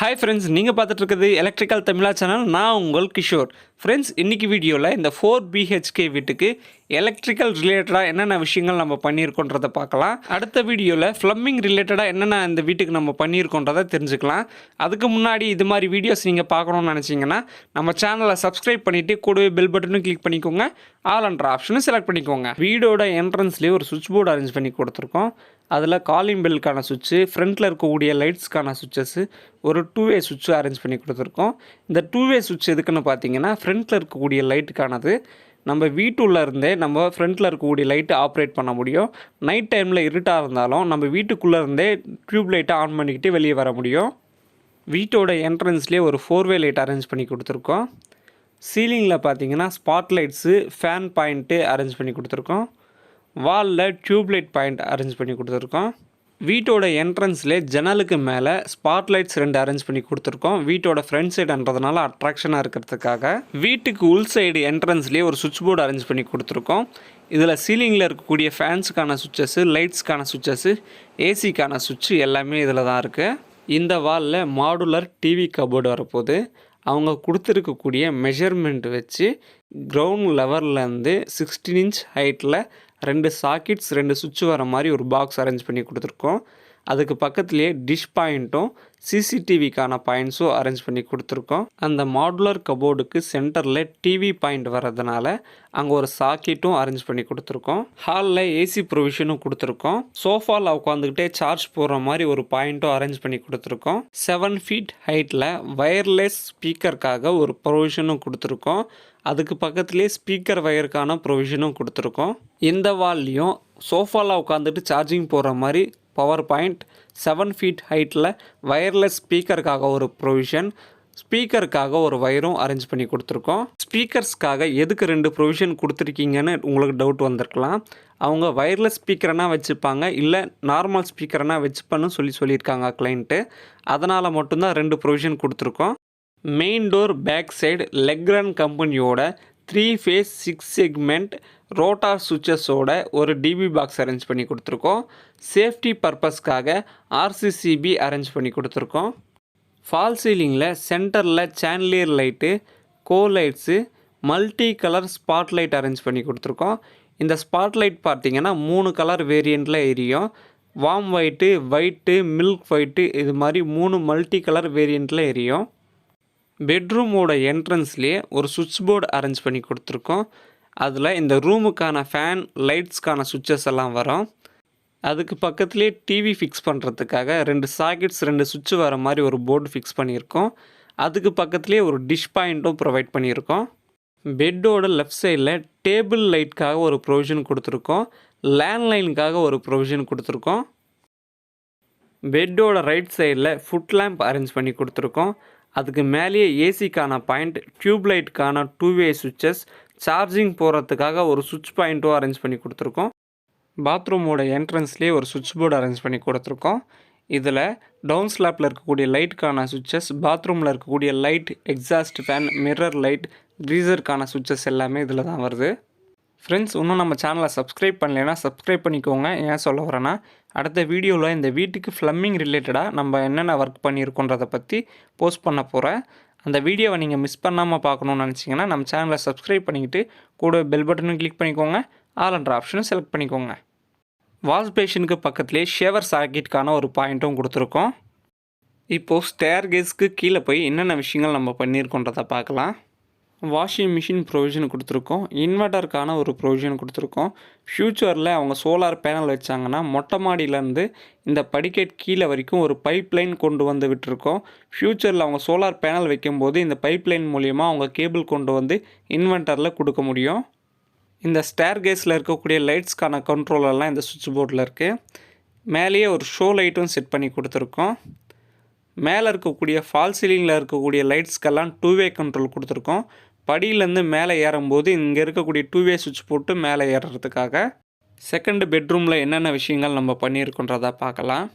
Hi friends, நீங்கள் பார்த்துட்டு இருக்கிறது எலக்ட்ரிக்கல் தமிழா சேனல். நான் உங்கள் கிஷோர். ஃப்ரெண்ட்ஸ், இன்றைக்கி வீடியோவில் இந்த 4 BHK வீட்டுக்கு எலக்ட்ரிக்கல் ரிலேட்டடாக என்னென்ன விஷயங்கள் நம்ம பண்ணியிருக்கோன்றதை பார்க்கலாம். அடுத்த வீடியோவில் ப்ளம்பிங் ரிலேட்டடாக என்னென்ன இந்த வீட்டுக்கு நம்ம பண்ணியிருக்கோன்றதை தெரிஞ்சுக்கலாம். அதுக்கு முன்னாடி இது மாதிரி வீடியோஸ் நீங்கள் பார்க்கணுன்னு நினச்சிங்கன்னா நம்ம சேனலை சப்ஸ்கிரைப் பண்ணிவிட்டு கூடவே பெல் பட்டனும் கிளிக் பண்ணிக்கோங்க. ஆல் என்ற ஆப்ஷனும் செலக்ட் பண்ணிக்கோங்க. வீடோட என்ட்ரன்ஸ்லேயே ஒரு சுவிட்ச் போர்டு அரேஞ்ச் பண்ணி கொடுத்துருக்கோம். அதில் காலிங் பெல்லுக்கான சுவிட்சு, ஃப்ரண்ட்டில் இருக்கக்கூடிய லைட்ஸ்க்கான சுவிட்சஸ்ஸு, ஒரு 2-வே சுவிட்சு அரேஞ்ச் பண்ணி கொடுத்துருக்கோம். இந்த 2-வே சுவிட்ச் எதுக்குன்னு பார்த்தீங்கன்னா, ஃப்ரண்ட்டில் இருக்கக்கூடிய லைட்டுக்கானது. நம்ம வீட்டுள்ளே இருந்தே நம்ம ஃப்ரண்ட்டில் இருக்கக்கூடிய லைட்டு ஆப்ரேட் பண்ண முடியும். நைட் டைமில் இருட்டாக இருந்தாலும் நம்ம வீட்டுக்குள்ளே இருந்தே டியூப் லைட்டை ஆன் பண்ணிக்கிட்டு வெளியே வர முடியும். வீட்டோட என்ட்ரன்ஸ்லேயே ஒரு 4-வே லைட் அரேஞ்ச் பண்ணி கொடுத்துருக்கோம். சீலிங்கில் பார்த்தீங்கன்னா spot lights, fan point arrange பண்ணி கொடுத்துருக்கோம். வாலில் டியூப்லைட் பாயிண்ட் அரேஞ்ச் பண்ணி கொடுத்துருக்கோம். வீட்டோட என்ட்ரன்ஸ்லேயே ஜன்னலுக்கு மேலே ஸ்பாட் லைட்ஸ் 2 அரேஞ்ச் பண்ணி கொடுத்துருக்கோம். வீட்டோட ஃப்ரண்ட் சைடுன்றதுனால அட்ராக்ஷனாக இருக்கிறதுக்காக. வீட்டுக்கு உள் சைடு என்ட்ரன்ஸ்லேயே ஒரு சுவிட்ச் போர்டு அரேஞ்ச் பண்ணி கொடுத்துருக்கோம். இதில் சீலிங்கில் இருக்கக்கூடிய ஃபேன்ஸுக்கான சுவிட்சஸ்ஸு, லைட்ஸ்க்கான சுவிட்சஸ்ஸு, ஏசிக்கான சுவிட்சு எல்லாமே இதில் தான் இருக்குது. இந்த வாலில் மாடுலர் டிவி கபோர்டு வரப்போகுது. அவங்க கொடுத்துருக்கக்கூடிய மெஷர்மெண்ட் வச்சு கிரவுண்ட் லெவல்லேருந்து 16 இன்ச் ஹைட்டில் 2 சாக்கெட்ஸ், 2 சுவிட்ச் வர மாதிரி ஒரு பாக்ஸ் அரேஞ்ச் பண்ணி கொடுத்துருக்கோம். அதுக்கு பக்கத்துலேயே டிஷ் பாயிண்ட்டும் சிசிடிவிக்கான பாயிண்ட்ஸும் அரேஞ்ச் பண்ணி கொடுத்துருக்கோம். அந்த மாடுலர் கபோர்டுக்கு சென்டரில் டிவி பாயிண்ட் வர்றதுனால அங்கே ஒரு சாக்கெட்டும் அரேஞ்ச் பண்ணி கொடுத்துருக்கோம். ஹாலில் ஏசி ப்ரொவிஷனும் கொடுத்துருக்கோம். சோஃபாவில் உட்காந்துக்கிட்டே சார்ஜ் போடுற மாதிரி ஒரு பாயிண்ட்டும் அரேஞ்ச் பண்ணி கொடுத்துருக்கோம். 7 ஃபீட் ஹைட்டில் வயர்லெஸ் ஸ்பீக்கருக்காக ஒரு ப்ரொவிஷனும் கொடுத்துருக்கோம். அதுக்கு பக்கத்துலேயே ஸ்பீக்கர் வயருக்கான ப்ரொவிஷனும் கொடுத்துருக்கோம். இந்த வால்லையும் சோஃபாவில் உட்காந்துட்டு சார்ஜிங் போடுற மாதிரி பவர் பாயிண்ட், 7 ஃபீட் ஹைட்டில் வயர்லெஸ் ஸ்பீக்கருக்காக ஒரு ப்ரொவிஷன், ஸ்பீக்கருக்காக ஒரு வயரும் அரேஞ்ச் பண்ணி கொடுத்துருக்கோம். ஸ்பீக்கர்ஸ்க்காக எதுக்கு 2 ப்ரொவிஷன் கொடுத்துருக்கீங்கன்னு உங்களுக்கு டவுட் வந்திருக்கலாம். அவங்க வயர்லெஸ் ஸ்பீக்கர்னால் வச்சுப்பாங்க, இல்லை நார்மல் ஸ்பீக்கர்னால் வச்சுப்பேன்னு சொல்லியிருக்காங்க கிளைண்ட்டு. அதனால் மட்டும்தான் 2 ப்ரொவிஷன் கொடுத்துருக்கோம். மெயின் டோர் பேக் சைடு லெக்ரன் கம்பெனியோட 3 ஃபேஸ் 6 செக்மெண்ட் ரோட்டார் சுவிச்சஸோட ஒரு டிபி பாக்ஸ் அரேஞ்ச் பண்ணி கொடுத்துருக்கோம். சேஃப்டி பர்பஸ்க்காக RCCB அரேஞ்ச் பண்ணி கொடுத்துருக்கோம். ஃபால் சீலிங்கில் சென்டரில் chandelier light, cove lights, multi colour spot light arrange பண்ணி கொடுத்துருக்கோம். இந்த ஸ்பாட் லைட் பார்த்திங்கன்னா 3 கலர் வேரியண்ட்டில் எரியும். வார்ம் ஒயிட்டு, மில்க் ஒயிட்டு, இது மாதிரி 3 மல்டி கலர் வேரியண்ட்டில் எரியும். பெட்ரூமோட என்ட்ரன்ஸ்லேயே ஒரு சுவிட்ச் போர்டு அரேஞ்ச் பண்ணி கொடுத்துருக்கோம். அதில் இந்த ரூமுக்கான ஃபேன், லைட்ஸ்க்கான சுவிட்சஸ் எல்லாம் வரும். அதுக்கு பக்கத்துலேயே டிவி ஃபிக்ஸ் பண்ணுறதுக்காக 2 சாக்கெட்ஸ், 2 சுவிட்ச் வர மாதிரி ஒரு போர்டு ஃபிக்ஸ் பண்ணியிருக்கோம். அதுக்கு பக்கத்துலேயே ஒரு டிஷ் பாயிண்ட்டும் ப்ரொவைட் பண்ணியிருக்கோம். பெட்டோட லெஃப்ட் சைடில் டேபிள் லைட்காக ஒரு ப்ரொவிஷன் கொடுத்துருக்கோம். லேண்ட்லைனுக்காக ஒரு ப்ரொவிஷன் கொடுத்துருக்கோம். பெட்டோட ரைட் சைடில் ஃபுட் லேம்ப் அரேஞ்ச் பண்ணி கொடுத்துருக்கோம். அதுக்கு மேலேயே ஏசிக்கான பாயிண்ட், டியூப்லைட்டுக்கான 2-வே சுவிட்சஸ், சார்ஜிங் போகிறதுக்காக ஒரு சுவிட்ச் பாயிண்ட்டும் அரேஞ்ச் பண்ணி கொடுத்துருக்கோம். பாத்ரூமோட என்ட்ரன்ஸ்லேயே ஒரு சுவிட்ச் போர்டு அரேஞ்ச் பண்ணி கொடுத்துருக்கோம். இதில் டவுன் ஸ்லாப்பில் இருக்கக்கூடிய லைட்டுக்கான சுவிட்சஸ், பாத்ரூமில் இருக்கக்கூடிய light, exhaust fan, mirror light, க்ரீசருக்கான சுவிட்சஸ் எல்லாமே இதில் தான் வருது. ஃப்ரெண்ட்ஸ், இன்னும் நம்ம சேனலை சப்ஸ்கிரைப் பண்ணலைன்னா சப்ஸ்கிரைப் பண்ணிக்கோங்க. ஏன் சொல்ல வரேன்னா, அடுத்த வீடியோவில் இந்த வீட்டுக்கு ப்ளம்பிங் ரிலேட்டடாக நம்ம என்னென்ன ஒர்க் பண்ணியிருக்கோன்றதை பற்றி போஸ்ட் பண்ண போகிறேன். அந்த வீடியோவை நீங்கள் மிஸ் பண்ணாமல் பார்க்கணுன்னு நினச்சிங்கன்னா நம்ம சேனலை சப்ஸ்கிரைப் பண்ணிக்கிட்டு கூட பெல் பட்டனும் கிளிக் பண்ணிக்கோங்க. ஆல் என்ற ஆப்ஷனும் செலக்ட் பண்ணிக்கோங்க. வாஷ் பேஷனுக்கு பக்கத்துலேயே ஷேவர் சாக்கெட்டுக்கான ஒரு பாயிண்ட்டும் கொடுத்துருக்கோம். இப்போது ஸ்டேர் கேஸ்க்கு கீழே போய் என்னென்ன விஷயங்கள் நம்ம பண்ணியிருக்கோன்றதை பார்க்கலாம். வாஷிங் மிஷின் ப்ரொவிஷன் கொடுத்துருக்கோம். இன்வெர்ட்டருக்கான ஒரு ப்ரொவிஷன் கொடுத்துருக்கோம். ஃப்யூச்சரில் அவங்க சோலார் பேனல் வச்சாங்கன்னா மொட்டை மாடியிலேருந்து இந்த படிக்கட் கீழே வரைக்கும் ஒரு பைப் லைன் கொண்டு வந்து விட்டுருக்கோம். ஃப்யூச்சரில் அவங்க சோலார் பேனல் வைக்கும்போது இந்த பைப் லைன் மூலிமா அவங்க கேபிள் கொண்டு வந்து இன்வெர்ட்டரில் கொடுக்க முடியும். இந்த ஸ்டேர் கேஸில் இருக்கக்கூடிய லைட்ஸ்க்கான கண்ட்ரோலெல்லாம் இந்த சுவிட்ச் போர்டில் இருக்குது. மேலேயே ஒரு ஷோ லைட்டும் செட் பண்ணி கொடுத்துருக்கோம். மேலே இருக்கக்கூடிய ஃபால் சீலிங்கில் இருக்கக்கூடிய லைட்ஸ்க்கெல்லாம் 2-வே கண்ட்ரோல் கொடுத்துருக்கோம். படியிலேருந்து மேலே ஏறும்போது இங்கே இருக்கக்கூடிய 2-வே சுவிட்ச் போட்டு மேலே ஏறுறதுக்காக. செகண்ட் பெட்ரூமில் என்னென்ன விஷயங்கள் நம்ம பண்ணியிருக்கோன்றதை பார்க்கலாம்.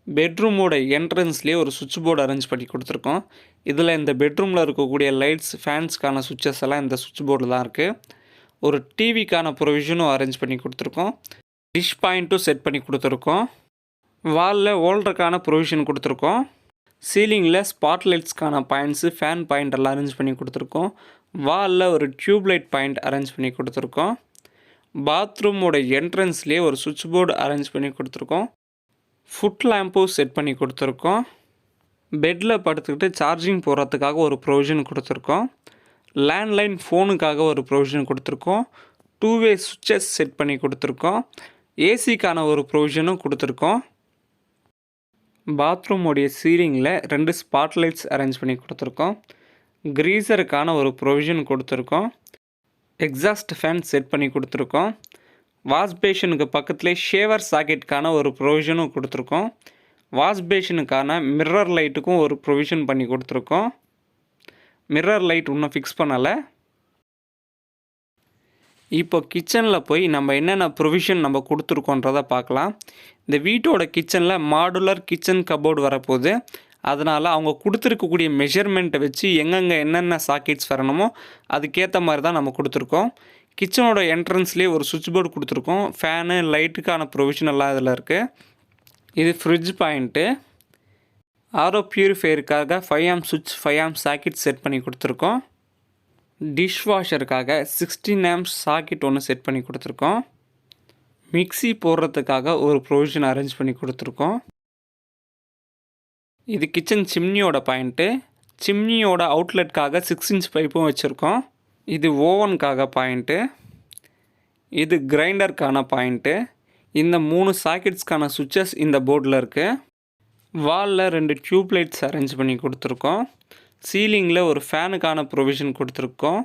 பெட்ரூமோட என்ட்ரன்ஸ்லேயே ஒரு சுவிட்ச் போர்டு அரேஞ்ச் பண்ணி கொடுத்துருக்கோம். இதில் இந்த பெட்ரூமில் இருக்கக்கூடிய லைட்ஸ், ஃபேன்ஸ்க்கான சுவிட்சஸ் எல்லாம் இந்த சுவிட்ச் போர்டில் தான் இருக்குது. ஒரு டிவிக்கான ப்ரொவிஷனும் அரேஞ்ச் பண்ணி கொடுத்துருக்கோம். டிஷ் பாயிண்ட்டும் செட் பண்ணி கொடுத்துருக்கோம். வாலில் ஹோல்டருக்கான ப்ரொவிஷன் கொடுத்துருக்கோம். சீலிங்கில் ஸ்பாட் லைட்ஸ்க்கான பாயிண்ட்ஸு ஃபேன் பாயிண்ட் எல்லாம் அரேஞ்ச் பண்ணி கொடுத்துருக்கோம். வாலில் ஒரு டியூப் லைட் பாயிண்ட் அரேஞ்ச் பண்ணி கொடுத்துருக்கோம். பாத்ரூமோட என்ட்ரன்ஸ்லேயே ஒரு சுவிட்ச் போர்டு அரேஞ்ச் பண்ணி கொடுத்துருக்கோம். ஃபுட் லேம்பும் செட் பண்ணி கொடுத்துருக்கோம். பெட்டில் படுத்துக்கிட்டு சார்ஜிங் போடுறதுக்காக ஒரு ப்ரொவிஷன் கொடுத்துருக்கோம். லேண்ட்லைன் ஃபோனுக்காக ஒரு ப்ரொவிஷன் கொடுத்துருக்கோம். 2-வே சுவிட்சஸ் செட் பண்ணி கொடுத்துருக்கோம். ஏசிக்கான ஒரு ப்ரொவிஷனும் கொடுத்துருக்கோம். பாத்ரூமோடைய சீலிங்கில் 2 ஸ்பாட் லைட்ஸ் அரேஞ்ச் பண்ணி கொடுத்துருக்கோம். க்ரீசருக்கான ஒரு ப்ரொவிஷன் கொடுத்துருக்கோம். எக்ஸாஸ்ட் ஃபேன் செட் பண்ணி கொடுத்துருக்கோம். வாஷ் பேஷனுக்கு பக்கத்துலேயே ஷேவர் சாக்கெட்டுக்கான ஒரு ப்ரொவிஷனும் கொடுத்துருக்கோம். வாஷ் பேஷனுக்கான மிரர் லைட்டுக்கும் ஒரு ப்ரொவிஷன் பண்ணி கொடுத்துருக்கோம். மிரர் லைட் இன்னும் ஃபிக்ஸ் பண்ணலை. இப்போ கிச்சனில் போய் நம்ம என்னென்ன ப்ரொவிஷன் நம்ம கொடுத்துருக்கோன்றதை பார்க்கலாம். இந்த வீட்டோட கிச்சனில் மாடுலர் கிச்சன் கபோர்டு வரப்போகுது. அதனால் அவங்க கொடுத்துருக்கக்கூடிய மெஷர்மெண்ட்டை வச்சு எங்கெங்கே என்னென்ன சாக்கெட்ஸ் வரணுமோ அதுக்கேற்ற மாதிரி தான் நம்ம கொடுத்துருக்கோம். கிச்சனோட என்ட்ரன்ஸ்லேயே ஒரு சுவிட்ச் போர்டு கொடுத்துருக்கோம். ஃபேனு லைட்டுக்கான ப்ரொவிஷன் எல்லாம் இதில் இருக்குது. இது ஃப்ரிட்ஜ் பாயிண்ட்டு. ஆரோ பியூரிஃபையருக்காக 5 ஆம்ப் சுவிட்ச் 5 ஆம்ப் சாக்கெட் செட் பண்ணி கொடுத்துருக்கோம். டிஷ் வாஷருக்காக 16 ஆம்ப்ஸ் சாக்கெட் ஒன்று செட் பண்ணி கொடுத்துருக்கோம். மிக்ஸி போடுறதுக்காக ஒரு ப்ரொவிஷன் அரேஞ்ச் பண்ணி கொடுத்துருக்கோம். இது கிச்சன் சிம்னியோட பாயிண்ட்டு. சிம்னியோட அவுட்லெட்காக 6 இன்ச் பைப்பும் வச்சுருக்கோம். இது ஓவனுக்காக பாயிண்ட்டு. இது கிரைண்டருக்கான பாயிண்ட்டு. இந்த 3 சாக்கெட்ஸ்க்கான சுவிட்சஸ் இந்த போர்டில் இருக்குது. வாலில் 2 டியூப் லைட்ஸ் அரேஞ்ச் பண்ணி கொடுத்துருக்கோம். சீலிங்கில் ஒரு ஃபேனுக்கான ப்ரொவிஷன் கொடுத்துருக்கோம்.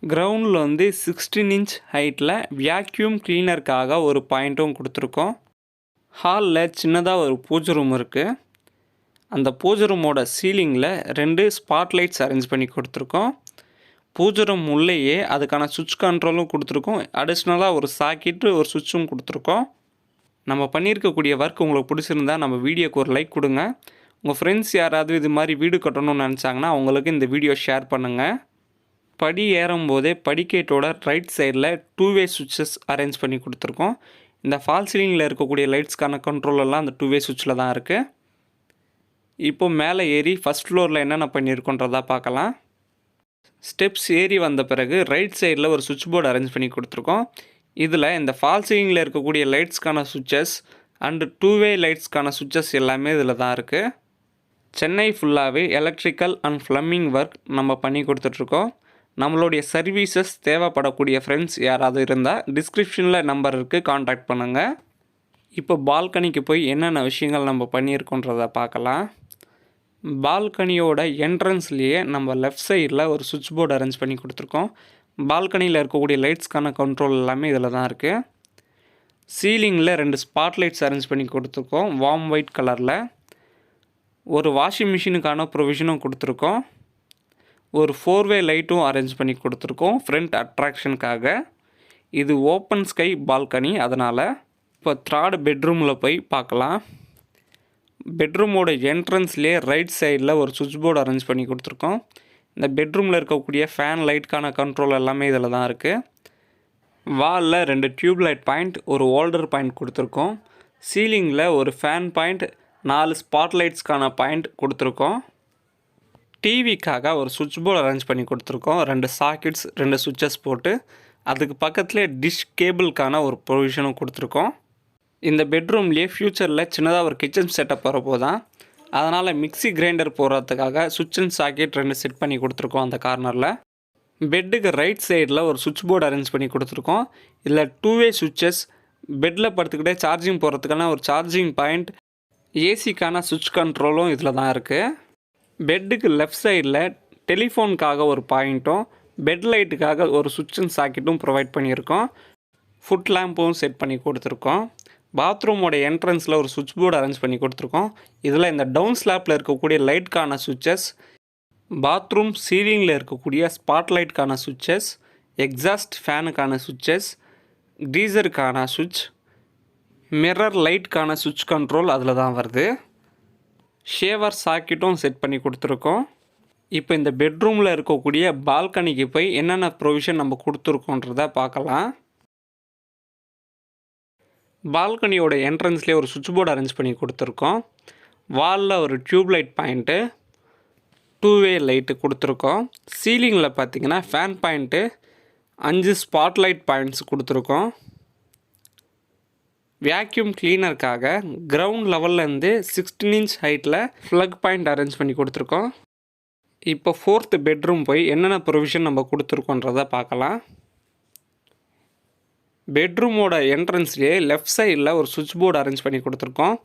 கிரவுண்டில் 16 இன்ச் ஹைட்டில் வேக்யூம் க்ளீனருக்காக ஒரு பாயிண்ட்டும் கொடுத்துருக்கோம். ஹாலில் சின்னதாக ஒரு பூஜை ரூம் இருக்குது. அந்த பூஜை ரூமோட சீலிங்கில் 2 ஸ்பாட் லைட்ஸ் அரேஞ்ச் பண்ணி கொடுத்துருக்கோம். பூஜை ரூம் உள்ளேயே அதுக்கான சுவிட்ச் கண்ட்ரோலும் கொடுத்துருக்கோம். அடிஷ்னலாக ஒரு சாக்கெட்டு ஒரு சுவிட்சும் கொடுத்துருக்கோம். நம்ம பண்ணியிருக்கக்கூடிய ஒர்க் உங்களுக்கு பிடிச்சிருந்தா நம்ம வீடியோக்கு ஒரு லைக் கொடுங்க. உங்கள் ஃப்ரெண்ட்ஸ் யாராவது இது மாதிரி வீடு கட்டணும்னு நினச்சாங்கன்னா அவங்களுக்கு இந்த வீடியோ ஷேர் பண்ணுங்கள். படி ஏறும்போதே படிக்கேட்டோட ரைட் சைடில் 2-வே சுவிட்சஸ் அரேஞ்ச் பண்ணி கொடுத்துருக்கோம். இந்த ஃபால் சீலிங்கில் இருக்கக்கூடிய லைட்ஸ்க்கான கண்ட்ரோல் எல்லாம் அந்த 2-வே சுவிட்சில் தான் இருக்குது. இப்போ மேலே ஏறி ஃபஸ்ட் ஃப்ளோரில் என்னென்ன பண்ணியிருக்கோன்றதா பார்க்கலாம். ஸ்டெப்ஸ் ஏறி வந்த பிறகு ரைட் சைடில் ஒரு சுவிட்ச் போர்டு அரேஞ்ச் பண்ணி கொடுத்துருக்கோம். இதில் இந்த ஃபால் சீலிங்கில் இருக்கக்கூடிய லைட்ஸ்க்கான சுவிட்சஸ் அண்டு 2-வே லைட்ஸ்க்கான சுவிட்சஸ் எல்லாமே இதில் தான் இருக்குது. சென்னை ஃபுல்லாகவே எலக்ட்ரிக்கல் அண்ட் ப்ளம்பிங் ஒர்க் நம்ம பண்ணி கொடுத்துட்ருக்கோம். நம்மளுடைய சர்வீசஸ் தேவைப்படக்கூடிய ஃப்ரெண்ட்ஸ் யாராவது இருந்தால் டிஸ்கிரிப்ஷனில் நம்பர் இருக்குது, காண்டாக்ட் பண்ணுங்கள். இப்போ பால்கனிக்கு போய் என்னென்ன விஷயங்கள் நம்ம பண்ணியிருக்கோன்றதை பார்க்கலாம். பால்கனியோட என்ட்ரன்ஸ்லேயே நம்ம லெஃப்ட் சைடில் ஒரு சுவிட்ச் போர்டு அரேஞ்ச் பண்ணி கொடுத்துருக்கோம். பால்கனியில் இருக்கக்கூடிய லைட்ஸ்க்கான கண்ட்ரோல் எல்லாமே இதில் தான் இருக்குது. சீலிங்கில் 2 ஸ்பாட் லைட்ஸ் அரேஞ்ச் பண்ணி கொடுத்துருக்கோம் வார்ம் ஒயிட் கலரில். ஒரு வாஷிங் மிஷினுக்கான ப்ரொவிஷனும் கொடுத்துருக்கோம். ஒரு 4-வே லைட்டும் அரேஞ்ச் பண்ணி கொடுத்துருக்கோம் ஃப்ரண்ட் அட்ராக்ஷனுக்காக. இது ஓப்பன் ஸ்கை பால்கனி, அதனால் இப்போ 3rd பெட்ரூமில் போய் பார்க்கலாம். பெட்ரூமோட என்ட்ரன்ஸ்லேயே ரைட் சைடில் ஒரு சுவிட்ச் போர்டு அரேஞ்ச் பண்ணி கொடுத்துருக்கோம். இந்த பெட்ரூமில் இருக்கக்கூடிய ஃபேன் லைட்க்கான கண்ட்ரோல் எல்லாமே இதில் தான் இருக்குது. வாலில் 2 டியூப் லைட் பாயிண்ட் ஒரு ஹோல்டர் பாயிண்ட் கொடுத்துருக்கோம். சீலிங்கில் ஒரு ஃபேன் பாயிண்ட் 4 ஸ்பாட் லைட்ஸ்க்கான பாயிண்ட் கொடுத்துருக்கோம். டிவிக்காக ஒரு சுவிட்ச் போர்டு அரேஞ்ச் பண்ணி கொடுத்துருக்கோம். 2 சாக்கெட்ஸ் 2 சுவிட்சஸ் போட்டு அதுக்கு பக்கத்துலேயே டிஷ் கேபிளுக்கான ஒரு ப்ரொவிஷனும் கொடுத்துருக்கோம். இந்த பெட்ரூம்லேயே ஃப்யூச்சரில் சின்னதாக ஒரு கிச்சன் செட்டப் வரப்போதான். அதனால் மிக்ஸி கிரைண்டர் போடுறதுக்காக சுவிட்ச் அண்ட் சாக்கெட் 2 செட் பண்ணி கொடுத்துருக்கோம் அந்த கார்னரில். பெட்டுக்கு ரைட் சைடில் ஒரு சுவிட்ச் போர்டு அரேஞ்ச் பண்ணி கொடுத்துருக்கோம். இதில் 2-வே சுவிட்சஸ், பெட்டில் படுத்துக்கிட்டே சார்ஜிங் போடுறதுக்கான ஒரு சார்ஜிங் பாயிண்ட், ஏசிக்கான சுவிட்ச் கண்ட்ரோலும் இதில் தான் இருக்குது. பெட்டுக்கு லெஃப்ட் சைடில் டெலிஃபோனுக்காக ஒரு பாயிண்ட்டும் பெட் லைட்டுக்காக ஒரு சுவிட்ச் அண்ட் சாக்கெட்டும் ப்ரொவைட் பண்ணியிருக்கோம். ஃபுட் லேம்பும் செட் பண்ணி கொடுத்துருக்கோம். பாத்ரூமோட என்ட்ரன்ஸில் ஒரு சுவிட்ச் போர்டு அரேஞ்ச் பண்ணி கொடுத்துருக்கோம். இதில் இந்த டவுன் ஸ்லாப்பில் இருக்கக்கூடிய லைட்க்கான சுவிட்சஸ், பாத்ரூம் சீலிங்கில் இருக்கக்கூடிய ஸ்பாட் லைட்க்கான சுவிட்சஸ், எக்ஸாஸ்ட் ஃபேனுக்கான சுவிட்சஸ், க்ரீசருக்கான சுவிட்ச், மிரர் லைட்க்கான சுவிட்ச் கண்ட்ரோல் அதில் தான் வருது. ஷேவர் சாக்கெட்டும் செட் பண்ணி கொடுத்துருக்கோம். இப்போ இந்த பெட்ரூமில் இருக்கக்கூடிய பால்கனிக்கு போய் என்னென்ன ப்ரொவிஷன் நம்ம கொடுத்துருக்கோன்றத பார்க்கலாம். பால்கனியோட என்ட்ரன்ஸ்லேயே ஒரு சுவிட்ச் போர்டு அரேஞ்ச் பண்ணி கொடுத்துருக்கோம். வாலில் ஒரு டியூப் லைட் பாயிண்ட்டு, 2-வே லைட்டு கொடுத்துருக்கோம். சீலிங்கில் பார்த்தீங்கன்னா ஃபேன் பாயிண்ட்டு, 5 ஸ்பாட்லைட் பாயிண்ட்ஸ் கொடுத்துருக்கோம். வேக்யூம் கிளீனருக்காக கிரவுண்ட் லெவல்லேருந்து 16 இன்ச் ஹைட்டில் ப்ளக் பாயிண்ட் அரேஞ்ச் பண்ணி கொடுத்துருக்கோம். இப்போ 4th பெட்ரூம் போய் என்னென்ன ப்ரொவிஷன் நம்ம கொடுத்துருக்கோன்றதை பார்க்கலாம். பெட்ரூமோட என்ட்ரன்ஸ்லேயே லெஃப்ட் சைடில் ஒரு சுவிட்ச் போர்டு அரேஞ்ச் பண்ணி கொடுத்துருக்கோம்.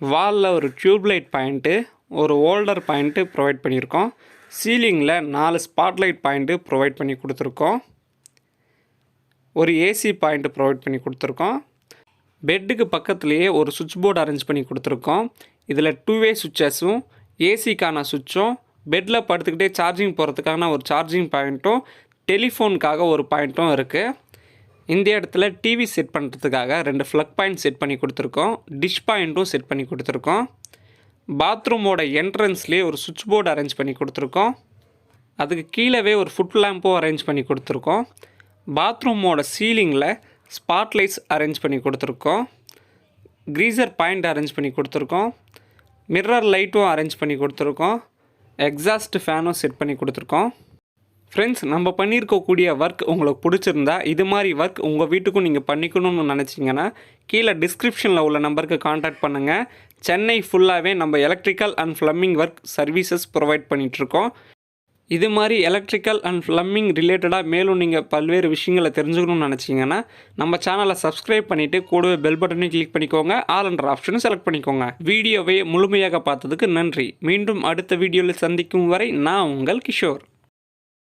வாலில் ஒரு டியூப் லைட் பாயிண்ட்டு, ஒரு ஹோல்டர் பாயிண்ட்டு ப்ரொவைட் பண்ணியிருக்கோம். சீலிங்கில் 4 ஸ்பாட்லைட் பாயிண்ட்டு ப்ரொவைட் பண்ணி கொடுத்துருக்கோம். ஒரு ஏசி பாயிண்ட்டு ப்ரொவைட் பண்ணி கொடுத்துருக்கோம். பெட்டுக்கு பக்கத்துலேயே ஒரு சுவிட்ச் போர்டு அரேஞ்ச் பண்ணி கொடுத்துருக்கோம். இதில் 2-வே சுவிட்சஸும் ஏசிக்கான சுவிட்சும், பெட்டில் படுத்துக்கிட்டே சார்ஜிங் போகிறதுக்கான ஒரு சார்ஜிங் பாயிண்ட்டும், டெலிஃபோனுக்காக ஒரு பாயிண்ட்டும் இருக்குது. இந்த இடத்துல டிவி செட் பண்ணுறதுக்காக 2 ப்ளக் பாயிண்ட் செட் பண்ணி கொடுத்துருக்கோம். டிஷ் பாயிண்ட்டும் செட் பண்ணி கொடுத்துருக்கோம். பாத்ரூமோட என்ட்ரன்ஸ்லேயே ஒரு சுவிட்ச் போர்டு அரேஞ்ச் பண்ணி கொடுத்துருக்கோம். அதுக்கு கீழவே ஒரு ஃபுட் லேம்பும் அரேஞ்ச் பண்ணி கொடுத்துருக்கோம். பாத்ரூமோட சீலிங்கில் ஸ்பாட்லைட்ஸ் அரேஞ்ச் பண்ணி கொடுத்துருக்கோம். க்ரீசர் பாயிண்ட் அரேஞ்ச் பண்ணி கொடுத்துருக்கோம். மிரர் லைட்டும் அரேஞ்ச் பண்ணி கொடுத்துருக்கோம். எக்ஸாஸ்ட் ஃபேனும் செட் பண்ணி கொடுத்துருக்கோம். ஃப்ரெண்ட்ஸ், நம்ம பண்ணியிருக்கக்கூடிய ஒர்க் உங்களுக்கு பிடிச்சிருந்தா, இது மாதிரி ஒர்க் உங்கள் வீட்டுக்கும் நீங்கள் பண்ணிக்கணும்னு நினச்சிங்கன்னா கீழே டிஸ்கிரிப்ஷனில் உள்ள நம்பருக்கு காண்டாக்ட் பண்ணுங்கள். சென்னை ஃபுல்லாகவே நம்ம electrical and plumbing work services provide பண்ணிகிட்ருக்கோம். இது மாதிரி எலக்ட்ரிக்கல் அண்ட் ப்ளம்பிங் ரிலேட்டடாக மேலும் நீங்கள் பல்வேறு விஷயங்களை தெரிஞ்சுக்கணும்னு நினச்சிங்கன்னா நம்ம சேனலை சப்ஸ்கிரைப் பண்ணிவிட்டு கூடவே பெல் பட்டனையும் கிளிக் பண்ணிக்கோங்க. ஆல் என்ற ஆப்ஷனும் செலக்ட் பண்ணிக்கோங்க. வீடியோவை முழுமையாக பார்த்ததுக்கு நன்றி. மீண்டும் அடுத்த வீடியோவில் சந்திக்கும் வரை நான் உங்கள் கிஷோர்.